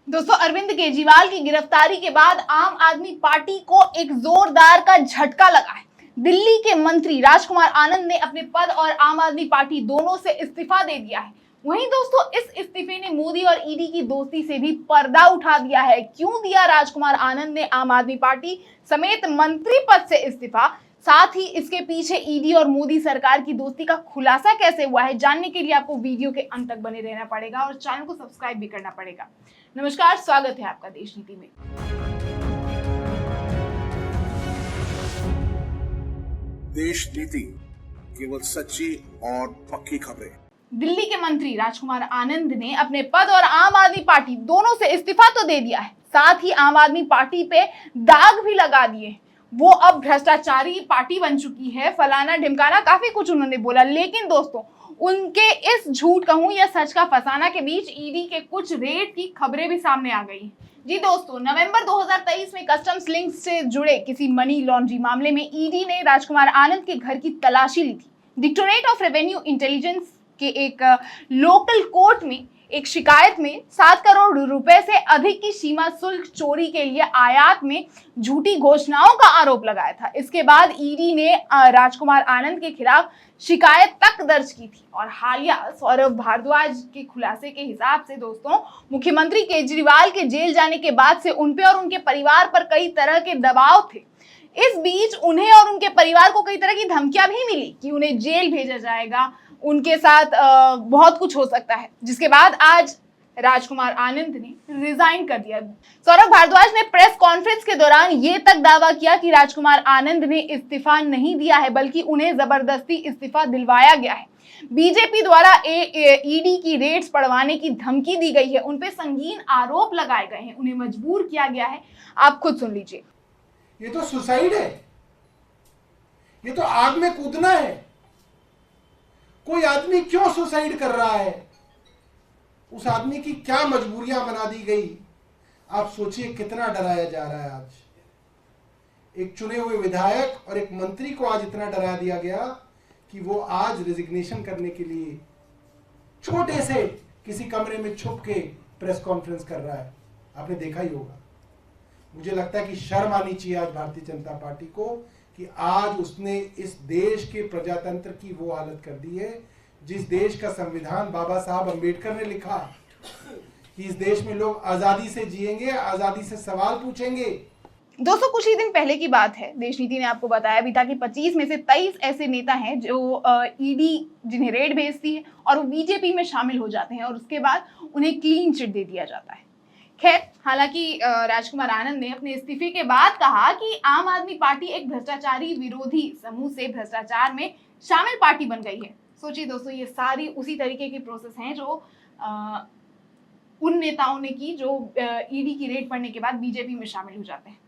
दोस्तों, अरविंद केजरीवाल की गिरफ्तारी के बाद आम आदमी पार्टी को एक जोरदार का झटका लगा है। दिल्ली के मंत्री राजकुमार आनंद ने अपने पद और आम आदमी पार्टी दोनों से इस्तीफा दे दिया है। वहीं दोस्तों, इस इस्तीफे ने मोदी और ईडी की दोस्ती से भी पर्दा उठा दिया है। क्यों दिया राजकुमार आनंद ने आम आदमी पार्टी समेत मंत्री पद से इस्तीफा, साथ ही इसके पीछे ईडी और मोदी सरकार की दोस्ती का खुलासा कैसे हुआ है, जानने के लिए आपको वीडियो के अंत तक बने रहना पड़ेगा और चैनल को सब्सक्राइब भी करना पड़ेगा। नमस्कार, स्वागत है आपका देश नीति में। देश नीति, केवल सच्ची और पक्की खबरें। दिल्ली के मंत्री राजकुमार आनंद ने अपने पद और आम आदमी पार्टी दोनों से इस्तीफा तो दे दिया है, साथ ही आम आदमी पार्टी पे दाग भी लगा दिए। वो अब भ्रष्टाचारी पार्टी बन चुकी है, फलाना ढिमकाना काफी कुछ उन्होंने बोला। लेकिन दोस्तों, उनके इस झूठ कहूं या सच का फसाना के बीच ईडी के कुछ रेड की खबरें भी सामने आ गई। जी दोस्तों, नवंबर 2023 में कस्टम्स लिंक से जुड़े किसी मनी लॉन्ड्री मामले में ईडी ने राजकुमार आनंद के घर की तलाशी ली थी। डायरेक्टरेट ऑफ रेवेन्यू इंटेलिजेंस के एक लोकल कोर्ट में एक शिकायत में 7 करोड़ रुपए से अधिक की सीमा शुल्क चोरी के लिए आयात में झूठी घोषणाओं का आरोप लगाया था। इसके बाद ईडी ने राजकुमार आनंद के खिलाफ शिकायत तक दर्ज की थी और हालिया सौरभ भारद्वाज के खुलासे के हिसाब से दोस्तों, मुख्यमंत्री केजरीवाल के जेल जाने के बाद से उन पे और उनके परिवार पर कई तरह के दबाव थे। इस बीच उन्हें और उनके परिवार को कई तरह की धमकियां भी मिली कि उन्हें जेल भेजा जाएगा, उनके साथ बहुत कुछ हो सकता है, जिसके बाद आज राजकुमार आनंद ने रिजाइन कर दिया। सौरभ भारद्वाज ने प्रेस कॉन्फ्रेंस के दौरान ये तक दावा किया कि राजकुमार आनंद ने इस्तीफा नहीं दिया है, बल्कि उन्हें जबरदस्ती इस्तीफा दिलवाया गया है। बीजेपी द्वारा ईडी की रेड्स पड़वाने की धमकी दी गई है, उन पे संगीन आरोप लगाए गए हैं, उन्हें मजबूर किया गया है। आप खुद सुन लीजिए। ये तो सुसाइड है, ये तो आग में कूदना है। कोई आदमी क्यों सुसाइड कर रहा है, उस आदमी की क्या मजबूरियां बना दी गई। आप सोचिए कितना डराया जा रहा है। आज एक चुने हुए विधायक और एक मंत्री को आज इतना डरा दिया गया कि वो आज रेजिग्नेशन करने के लिए छोटे से किसी कमरे में छुप के प्रेस कॉन्फ्रेंस कर रहा है। आपने देखा ही होगा। मुझे लगता है कि शर्म आनी चाहिए आज भारतीय जनता पार्टी को कि आज उसने इस देश के प्रजातंत्र की वो हालत कर दी है, जिस देश का संविधान बाबा साहब अंबेडकर ने लिखा कि इस देश में लोग आजादी से जिएंगे, आजादी से सवाल पूछेंगे। दोस्तों, कुछ ही दिन पहले की बात है, देश नीति ने आपको बताया भी था कि 25 में से 23 ऐसे नेता हैं जो ईडी जिन्हें रेड भेजती है और वो बीजेपी में शामिल हो जाते हैं और उसके बाद उन्हें क्लीन चिट दे दिया जाता है। खैर, हालांकि राजकुमार आनंद ने अपने इस्तीफे के बाद कहा कि आम आदमी पार्टी एक भ्रष्टाचारी विरोधी समूह से भ्रष्टाचार में शामिल पार्टी बन गई है। सोचिए दोस्तों, ये सारी उसी तरीके की प्रोसेस हैं जो उन नेताओं ने की जो ईडी की रेड पड़ने के बाद बीजेपी में शामिल हो जाते हैं।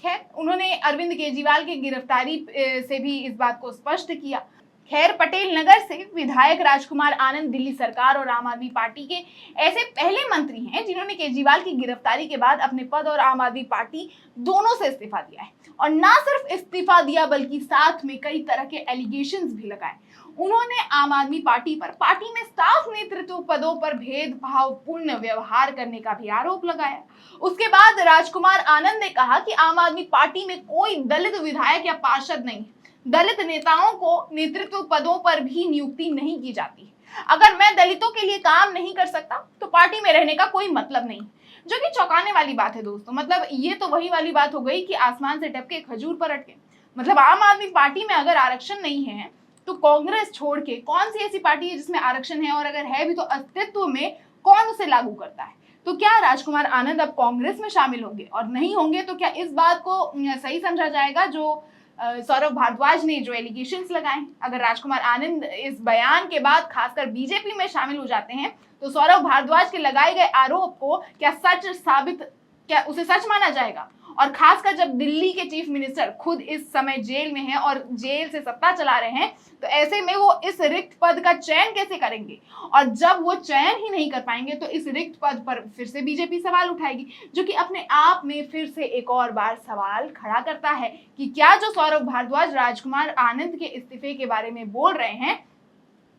खैर, उन्होंने अरविंद केजरीवाल की गिरफ्तारी से भी इस बात को स्पष्ट किया। खैर, पटेल नगर से विधायक राजकुमार आनंद दिल्ली सरकार और आम आदमी पार्टी के ऐसे पहले मंत्री हैं जिन्होंने केजरीवाल की गिरफ्तारी के बाद अपने पद और आम आदमी पार्टी दोनों से इस्तीफा दिया है। और ना सिर्फ इस्तीफा दिया बल्कि साथ में कई तरह के एलिगेशंस भी लगाए। उन्होंने आम आदमी पार्टी पर पार्टी में स्टाफ नेतृत्व पदों पर भेदभावपूर्ण व्यवहार करने का भी आरोप लगाया। उसके बाद राजकुमार आनंद ने कहा कि आम आदमी पार्टी में कोई दलित विधायक या पार्षद नहीं, दलित नेताओं को नेतृत्व पदों पर भी नियुक्ति नहीं की जाती। अगर मैं दलितों के लिए काम नहीं कर सकता तो पार्टी में रहने का कोई मतलब नहीं, जो कि चौंकाने वाली बात है दोस्तों। मतलब ये तो वही वाली बात हो गई कि आसमान से टपके खजूर पर अटके। मतलब आम आदमी पार्टी में अगर आरक्षण नहीं है तो कांग्रेस छोड़ के कौन सी ऐसी पार्टी है जिसमें आरक्षण है, और अगर है भी तो अस्तित्व में कौन उसे लागू करता है। तो क्या राजकुमार आनंद अब कांग्रेस में शामिल होंगे, और नहीं होंगे तो क्या इस बात को सही समझा जाएगा जो सौरभ भारद्वाज ने जो एलिगेशंस लगाए? अगर राजकुमार आनंद इस बयान के बाद खासकर बीजेपी में शामिल हो जाते हैं तो सौरभ भारद्वाज के लगाए गए आरोप को क्या उसे सच माना जाएगा? और खासकर जब दिल्ली के चीफ मिनिस्टर खुद इस समय जेल में हैं और जेल से सत्ता चला रहे हैं, तो ऐसे में वो इस रिक्त पद का चयन कैसे करेंगे? और जब वो चयन ही नहीं कर पाएंगे तो इस रिक्त पद पर फिर से बीजेपी सवाल उठाएगी, जो कि अपने आप में फिर से एक और बार सवाल खड़ा करता है कि क्या जो सौरभ भारद्वाज राजकुमार आनंद के इस्तीफे के बारे में बोल रहे हैं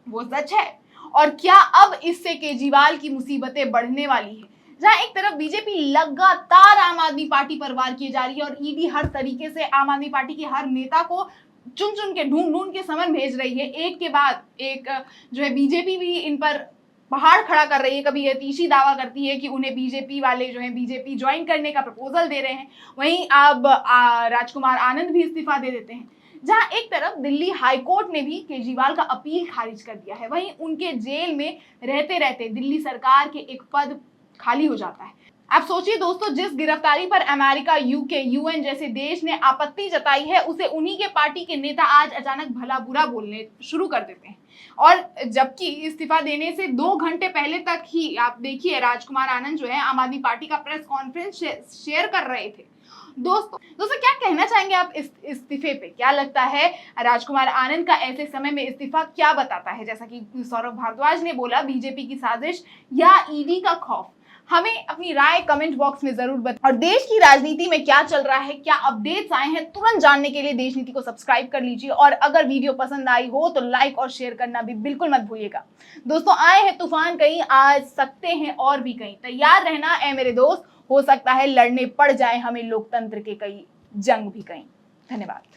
वो सच है, और क्या अब इससे केजरीवाल की मुसीबतें बढ़ने वाली है? जहां एक तरफ बीजेपी लगातार आम आदमी पार्टी पर वार किए जा रही है और ईडी हर तरीके से आम आदमी पार्टी के हर नेता को चुन चुन के ढूंढ के समन भेज रही है, एक के बाद एक जो है बीजेपी भी इन पर पहाड़ खड़ा कर रही है। कभी ये तीसरी दावा करती है कि उन्हें बीजेपी वाले जो है बीजेपी ज्वाइन करने का प्रपोजल दे रहे हैं, वहीं अब राजकुमार आनंद भी इस्तीफा दे देते हैं। जहां एक तरफ दिल्ली हाईकोर्ट ने भी केजरीवाल का अपील खारिज कर दिया है, वहीं उनके जेल में रहते रहते दिल्ली सरकार के एक पद खाली हो जाता है। आप सोचिए दोस्तों, जिस गिरफ्तारी पर अमेरिका, यूके, यूएन जैसे देश ने आपत्ति जताई है, उसे उन्हीं के पार्टी के नेता आज अचानक भला बुरा बोलने शुरू कर देते हैं। और जबकि इस्तीफा देने से 2 घंटे पहले तक ही आप देखिए राजकुमार आनंद जो है आम आदमी पार्टी का प्रेस कॉन्फ्रेंस शेयर कर रहे थे। दोस्तों क्या कहना चाहेंगे आप इस इस्तीफे पे? क्या लगता है राजकुमार आनंद का ऐसे समय में इस्तीफा क्या बताता है? जैसा कि सौरभ भारद्वाज ने बोला, बीजेपी की साजिश या ईडी का खौफ? हमें अपनी राय कमेंट बॉक्स में जरूर बताएं। और देश की राजनीति में क्या चल रहा है, क्या अपडेट्स आए हैं, तुरंत जानने के लिए देश नीति को सब्सक्राइब कर लीजिए। और अगर वीडियो पसंद आई हो तो लाइक और शेयर करना भी बिल्कुल मत भूलिएगा। दोस्तों, आए हैं तूफान कहीं, आ सकते हैं और भी कहीं। तैयार रहना ऐ मेरे दोस्त, हो सकता है लड़ने पड़ जाए हमें लोकतंत्र के कई जंग भी कहीं। धन्यवाद।